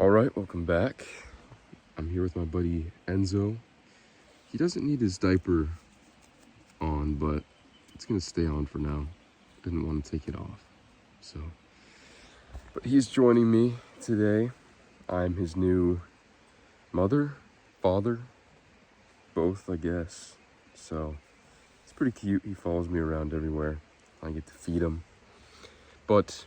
All right, welcome back. I'm here with my buddy Enzo. He doesn't need his diaper on, but it's gonna stay on for now. Didn't want to take it off, but he's joining me today. I'm his new mother, father, both, I guess. So it's pretty cute. He follows me around everywhere. I get to feed him. But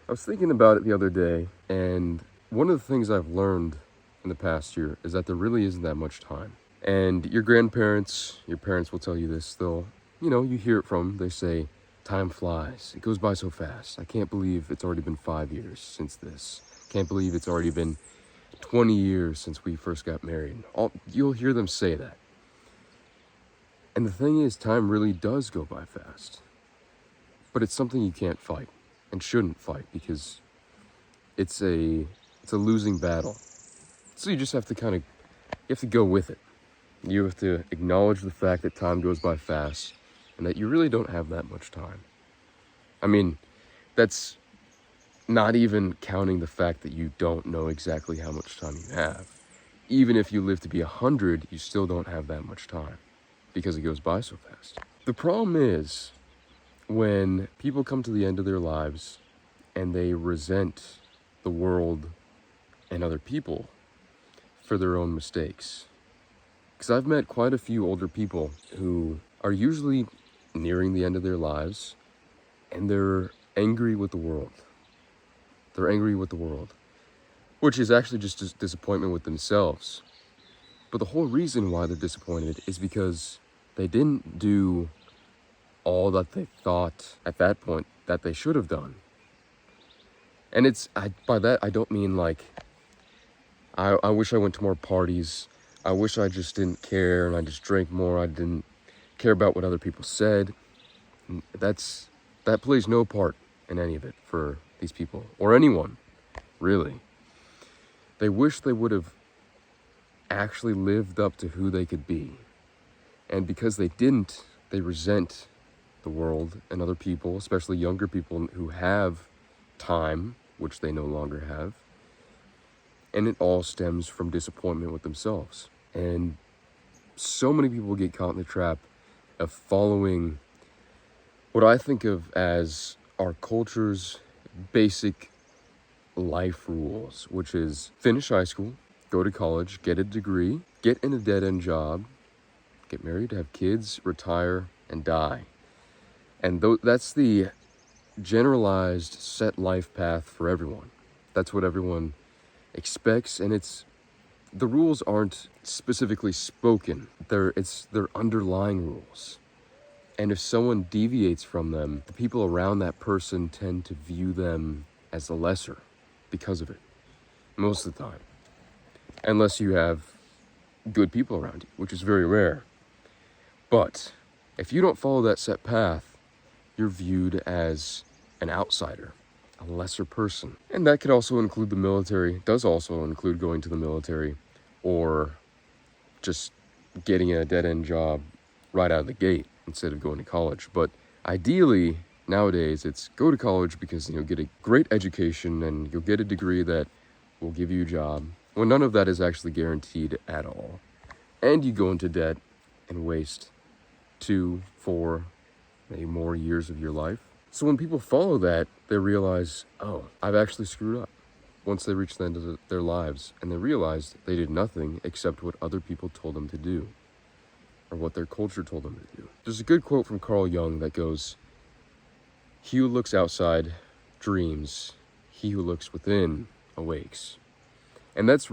I was thinking about it the other day, and one of the things I've learned in the past year is that there really isn't that much time. And your grandparents, your parents will tell you this. You hear it from them. They say, time flies. It goes by so fast. I can't believe it's already been 5 years since this. Can't believe it's already been 20 years since we first got married. You'll hear them say that. And the thing is, time really does go by fast. But it's something you can't fight and shouldn't fight because it's a losing battle. So you just have to you have to go with it. You have to acknowledge the fact that time goes by fast and that you really don't have that much time. I mean, that's not even counting the fact that you don't know exactly how much time you have. Even if you live to be 100, you still don't have that much time because it goes by so fast. The problem is when people come to the end of their lives and they resent the world and other people for their own mistakes. Because I've met quite a few older people who are usually nearing the end of their lives and they're angry with the world. They're angry with the world, which is actually just disappointment with themselves. But the whole reason why they're disappointed is because they didn't do all that they thought at that point that they should have done. And by that, I don't mean like, I wish I went to more parties. I wish I just didn't care and I just drank more. I didn't care about what other people said. That plays no part in any of it for these people or anyone, really. They wish they would have actually lived up to who they could be. And because they didn't, they resent the world and other people, especially younger people who have time, which they no longer have. And it all stems from disappointment with themselves. And so many people get caught in the trap of following what I think of as our culture's basic life rules, which is finish high school, go to college, get a degree, get in a dead-end job, get married, have kids, retire, and die. And that's the generalized set life path for everyone. That's what everyone expects, and the rules aren't specifically spoken. They're underlying rules. And if someone deviates from them, the people around that person tend to view them as the lesser because of it, most of the time. Unless you have good people around you, which is very rare. But if you don't follow that set path, you're viewed as an outsider, a lesser person. And that could also include the military, does also include going to the military or just getting a dead-end job right out of the gate instead of going to college. But ideally, nowadays, it's go to college because you'll get a great education and you'll get a degree that will give you a job, when none of that is actually guaranteed at all. And you go into debt and waste 2, 4, maybe more years of your life. So when people follow that, they realize, oh, I've actually screwed up. Once they reach the end of their lives and they realize they did nothing except what other people told them to do or what their culture told them to do. There's a good quote from Carl Jung that goes, "He who looks outside dreams, he who looks within awakes." And that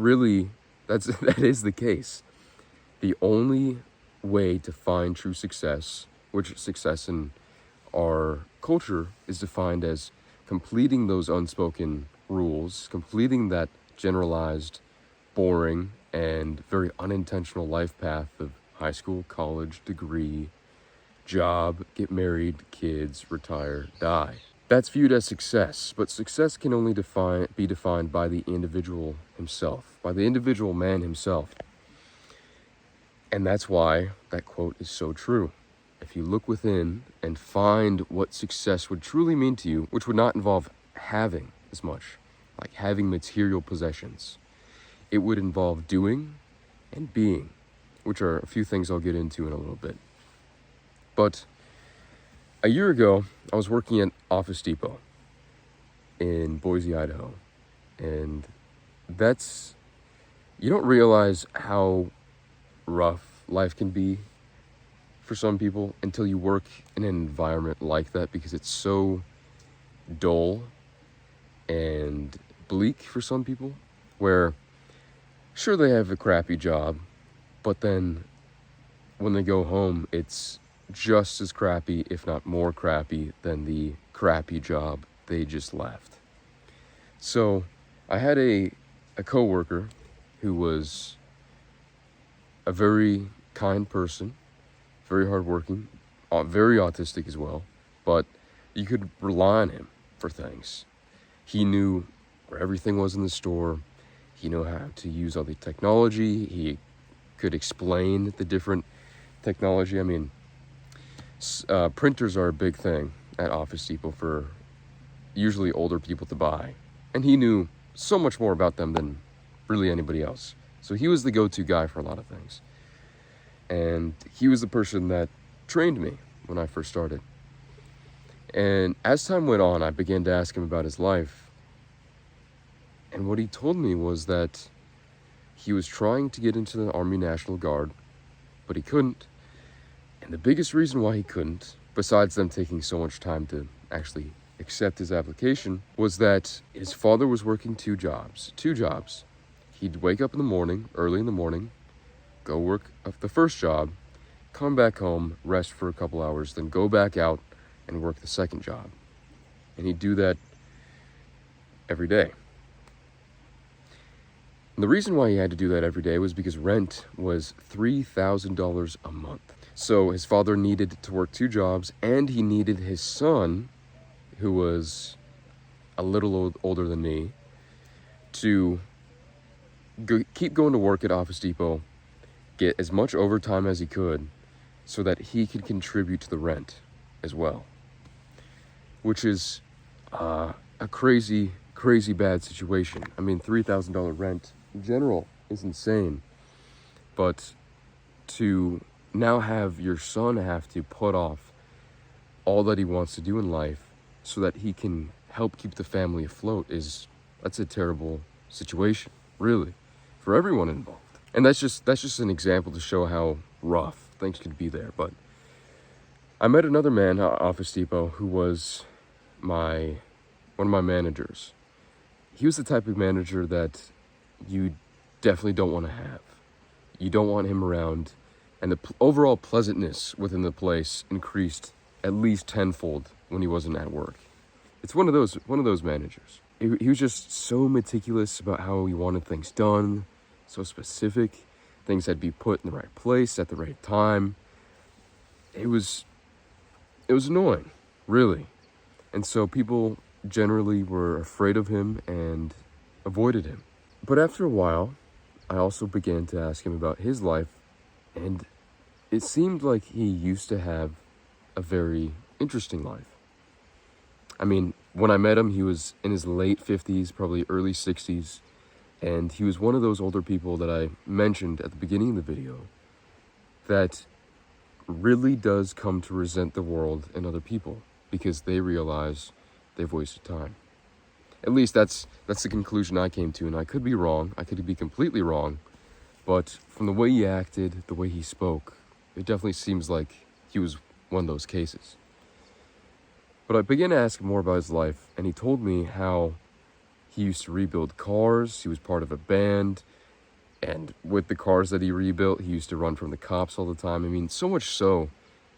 is the case. The only way to find true success, which success in our culture is defined as completing those unspoken rules, completing that generalized, boring, and very unintentional life path of high school, college, degree, job, get married, kids, retire, die. That's viewed as success, but success can only be defined by the individual himself, by the individual man himself. And that's why that quote is so true. If you look within and find what success would truly mean to you, which would not involve having as much, like having material possessions. It would involve doing and being, which are a few things I'll get into in a little bit. But a year ago, I was working at Office Depot in Boise, Idaho. And you don't realize how rough life can be for some people until you work in an environment like that, because it's so dull and bleak for some people, where sure, they have a crappy job, but then when they go home, it's just as crappy, if not more crappy, than the crappy job they just left. So I had a coworker who was a very kind person, very hardworking, very autistic as well, but you could rely on him for things. He knew where everything was in the store. He knew how to use all the technology. He could explain the different technology. I mean, printers are a big thing at Office Depot for usually older people to buy. And he knew so much more about them than really anybody else. So he was the go-to guy for a lot of things. And he was the person that trained me when I first started. And as time went on, I began to ask him about his life. And what he told me was that he was trying to get into the Army National Guard, but he couldn't. And the biggest reason why he couldn't, besides them taking so much time to actually accept his application, was that his father was working two jobs. He'd wake up in the morning, early in the morning, go work the first job, come back home, rest for a couple hours, then go back out and work the second job. And he'd do that every day. And the reason why he had to do that every day was because rent was $3,000 a month. So his father needed to work two jobs, and he needed his son, who was a little older than me, to keep going to work at Office Depot, get as much overtime as he could, so that he could contribute to the rent as well. Which is a crazy, crazy bad situation. I mean, $3,000 rent in general is insane. But to now have your son have to put off all that he wants to do in life so that he can help keep the family afloat, that's a terrible situation, really, for everyone involved. And that's just an example to show how rough things could be there. But I met another man at Office Depot who was one of my managers. He was the type of manager that you definitely don't want to have. You don't want him around, and the overall pleasantness within the place increased at least tenfold when he wasn't at work. It's one of those managers. He was just so meticulous about how he wanted things done, so specific. Things had to be put in the right place at the right time. It was annoying, really. And so people generally were afraid of him and avoided him. But after a while, I also began to ask him about his life, and it seemed like he used to have a very interesting life. I mean, when I met him, he was in his late 50s, probably early 60s, and he was one of those older people that I mentioned at the beginning of the video that really does come to resent the world and other people because they realize they've wasted time. At least that's the conclusion I came to, and I could be wrong. I could be completely wrong. But from the way he acted, the way he spoke, it definitely seems like he was one of those cases. But I began to ask him more about his life, and he told me how he used to rebuild cars. He was part of a band, and with the cars that he rebuilt, he used to run from the cops all the time. I mean, so much so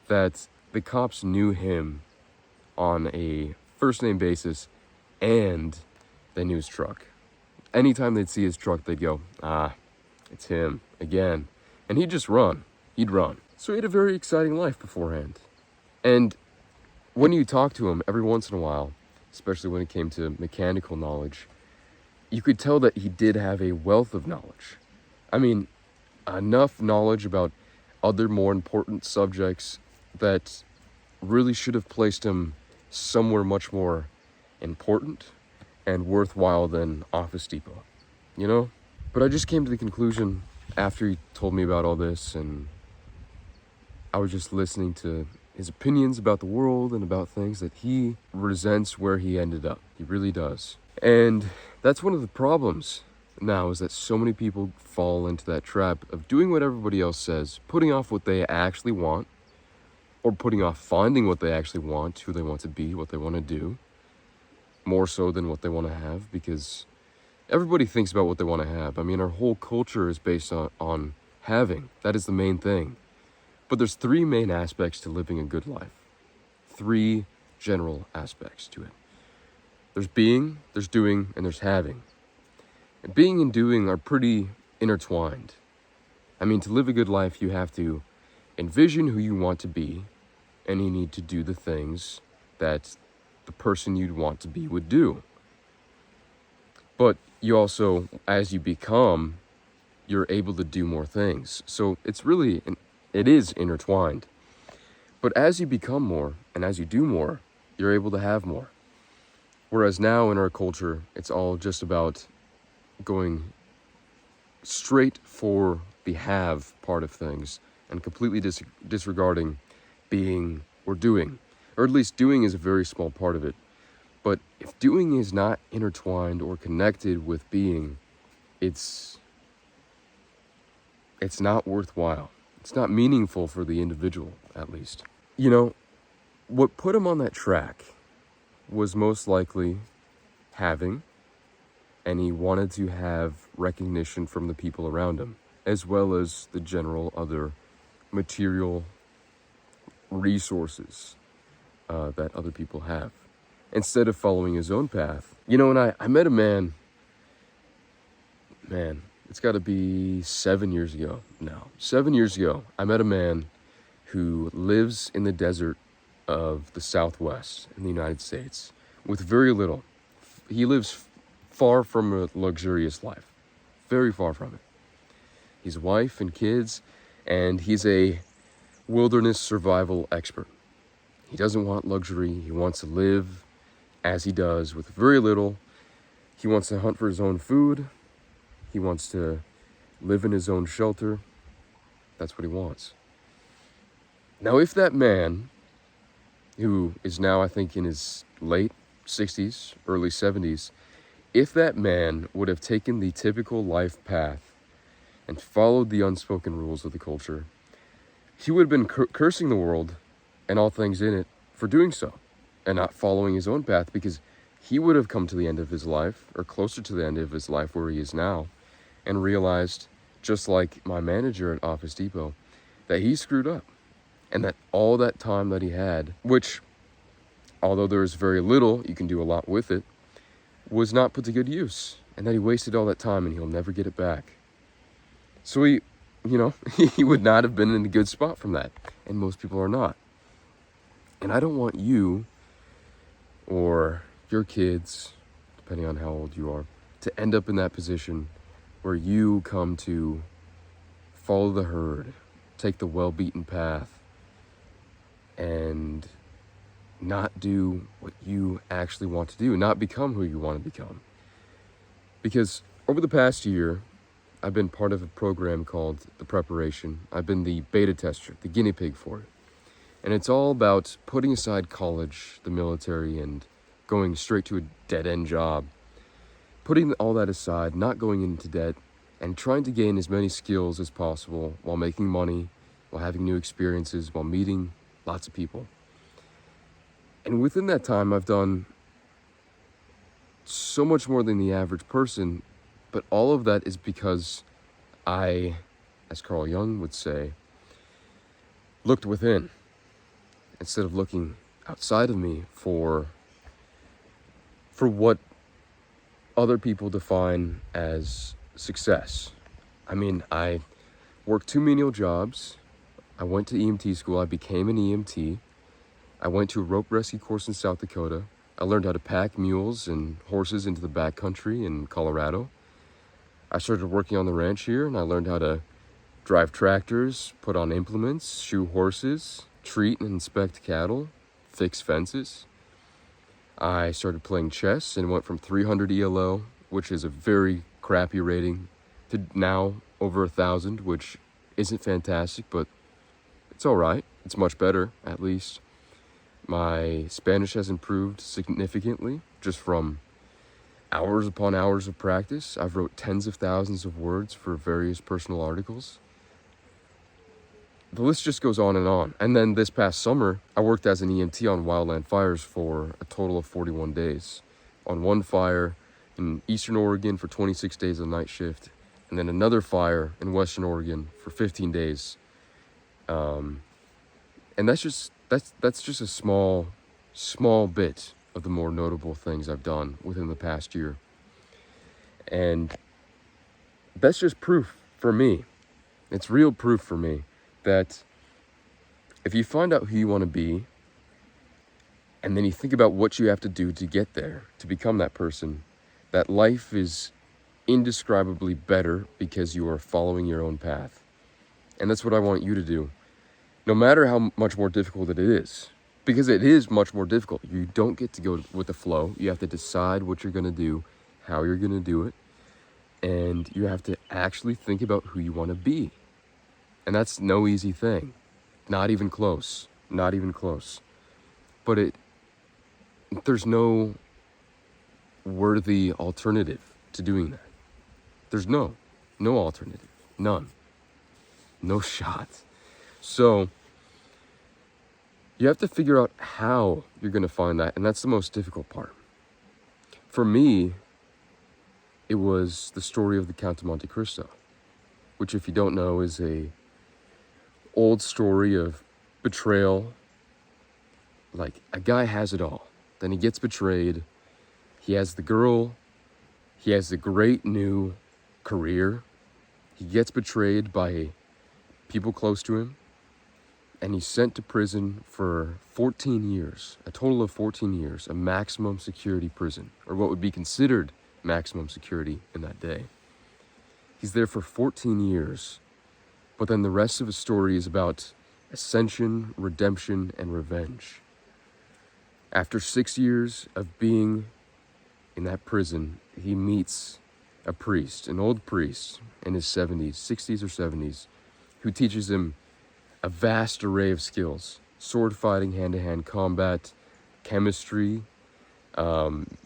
that the cops knew him on a first-name basis, and they knew his truck. Anytime they'd see his truck, they'd go, it's him again. And he'd just run. He'd run. So he had a very exciting life beforehand. And when you talk to him every once in a while, especially when it came to mechanical knowledge, you could tell that he did have a wealth of knowledge. I mean, enough knowledge about other more important subjects that really should have placed him somewhere much more important and worthwhile than Office Depot, you know? But I just came to the conclusion after he told me about all this, and I was just listening to his opinions about the world and about things, that he resents where he ended up. He really does. And that's one of the problems now, is that so many people fall into that trap of doing what everybody else says, putting off what they actually want, or putting off finding what they actually want, who they want to be, what they want to do, more so than what they want to have, because everybody thinks about what they want to have. I mean, our whole culture is based on having. That is the main thing. But there's three main aspects to living a good life. Three general aspects to it. There's being, there's doing, and there's having. And being and doing are pretty intertwined. I mean, to live a good life, you have to envision who you want to be, and you need to do the things that the person you'd want to be would do. But you also, as you become, you're able to do more things. So it is intertwined. But as you become more, and as you do more, you're able to have more. Whereas now in our culture, it's all just about going straight for the have part of things, and completely disregarding being or doing. Or at least doing is a very small part of it. But if doing is not intertwined or connected with being, it's not worthwhile. It's not meaningful for the individual, at least. You know, what put him on that track was most likely having, and he wanted to have recognition from the people around him, as well as the general other material resources that other people have, instead of following his own path. You know, and I met a man, it's got to be 7 years ago now. 7 years ago, I met a man who lives in the desert of the Southwest in the United States with very little. He lives far from a luxurious life, very far from it. His wife and kids, and he's a wilderness survival expert. He doesn't want luxury. He wants to live as he does with very little. He wants to hunt for his own food. He wants to live in his own shelter. That's what he wants. Now, if that man, who is now, I think, in his late 60s, early 70s, if that man would have taken the typical life path and followed the unspoken rules of the culture, he would have been cursing the world and all things in it for doing so, and not following his own path, because he would have come to the end of his life, or closer to the end of his life where he is now, and realized, just like my manager at Office Depot, that he screwed up, and that all that time that he had, which, although there is very little, you can do a lot with it, was not put to good use, and that he wasted all that time and he'll never get it back. So he would not have been in a good spot from that, and most people are not. And I don't want you or your kids, depending on how old you are, to end up in that position where you come to follow the herd, take the well-beaten path, and not do what you actually want to do, not become who you want to become. Because over the past year, I've been part of a program called The Preparation. I've been the beta tester, the guinea pig for it. And it's all about putting aside college, the military, and going straight to a dead-end job. Putting all that aside, not going into debt, and trying to gain as many skills as possible while making money, while having new experiences, while meeting lots of people. And within that time, I've done so much more than the average person, but all of that is because I, as Carl Jung would say, looked within instead of looking outside of me for what other people define as success. I mean, I worked 2 menial jobs. I went to EMT school. I became an EMT. I went to a rope rescue course in South Dakota. I learned how to pack mules and horses into the backcountry in Colorado. I started working on the ranch here, and I learned how to drive tractors, put on implements, shoe horses, treat and inspect cattle, fix fences. I started playing chess and went from 300 ELO, which is a very crappy rating, to now over 1,000, which isn't fantastic, but it's all right. It's much better, at least. My Spanish has improved significantly just from hours upon hours of practice. I've wrote tens of thousands of words for various personal articles. The list just goes on. And then this past summer, I worked as an EMT on wildland fires for a total of 41 days. On one fire in Eastern Oregon for 26 days of night shift, and then another fire in Western Oregon for 15 days. And that's just a small bit of the more notable things I've done within the past year. And that's just proof for me. It's real proof for me that if you find out who you want to be, and then you think about what you have to do to get there, to become that person, that life is indescribably better because you are following your own path. And that's what I want you to do. No matter how much more difficult it is, because it is much more difficult. You don't get to go with the flow. You have to decide what you're going to do, how you're going to do it, and you have to actually think about who you want to be. And that's no easy thing. Not even close. Not even close. But there's no worthy alternative to doing that. There's no alternative. None. No shot. So you have to figure out how you're going to find that, and that's the most difficult part. For me, it was the story of the Count of Monte Cristo, which, if you don't know, is a old story of betrayal. Like, a guy has it all. Then he gets betrayed. He has the girl. He has the great new career. He gets betrayed by people close to him. And he's sent to prison for 14 years, a total of 14 years, a maximum security prison, or what would be considered maximum security in that day. He's there for 14 years, but then the rest of the story is about ascension, redemption, and revenge. After 6 years of being in that prison, he meets a priest, an old priest in his 60s or 70s, who teaches him a vast array of skills: sword fighting, hand-to-hand combat, chemistry,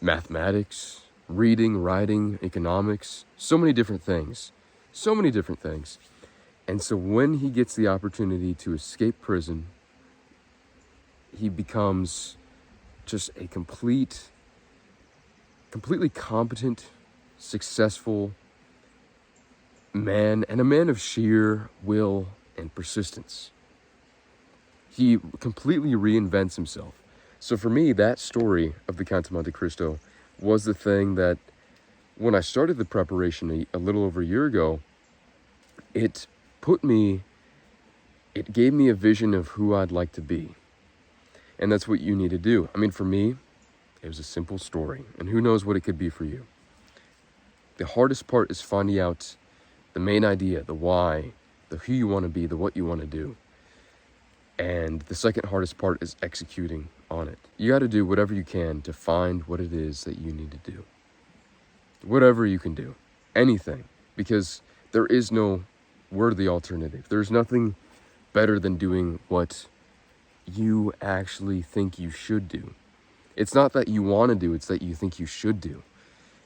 mathematics, reading, writing, economics, so many different things. And so when he gets the opportunity to escape prison, he becomes just a completely competent, successful man, and a man of sheer will and persistence. He completely reinvents himself. So for me, that story of the Count of Monte Cristo was the thing that, when I started the preparation a little over a year ago, it gave me a vision of who I'd like to be. And that's what you need to do. I mean, for me, it was a simple story, and who knows what it could be for you. The hardest part is finding out the main idea, the why, the who you want to be, the what you want to do. And the second hardest part is executing on it. You got to do whatever you can to find what it is that you need to do. Whatever you can do. Anything. Because there is no worthy alternative. There's nothing better than doing what you actually think you should do. It's not that you want to do, it's that you think you should do.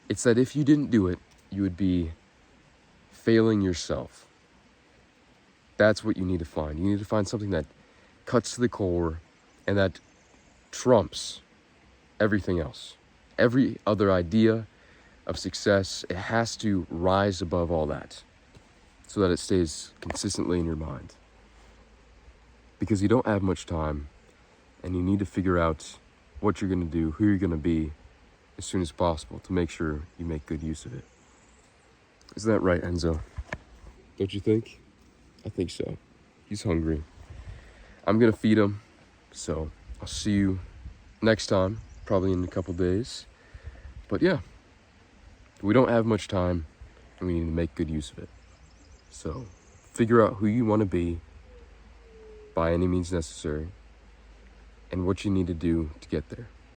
It's that if you didn't do it, you would be failing yourself. That's what you need to find. You need to find something that cuts to the core and that trumps everything else. Every other idea of success, it has to rise above all that so that it stays consistently in your mind. Because you don't have much time, and you need to figure out what you're going to do, who you're going to be, as soon as possible to make sure you make good use of it. Isn't that right, Enzo? Don't you think? I think so. He's hungry. I'm going to feed him, so I'll see you next time, probably in a couple days. But yeah, we don't have much time, and we need to make good use of it. So figure out who you want to be by any means necessary, and what you need to do to get there.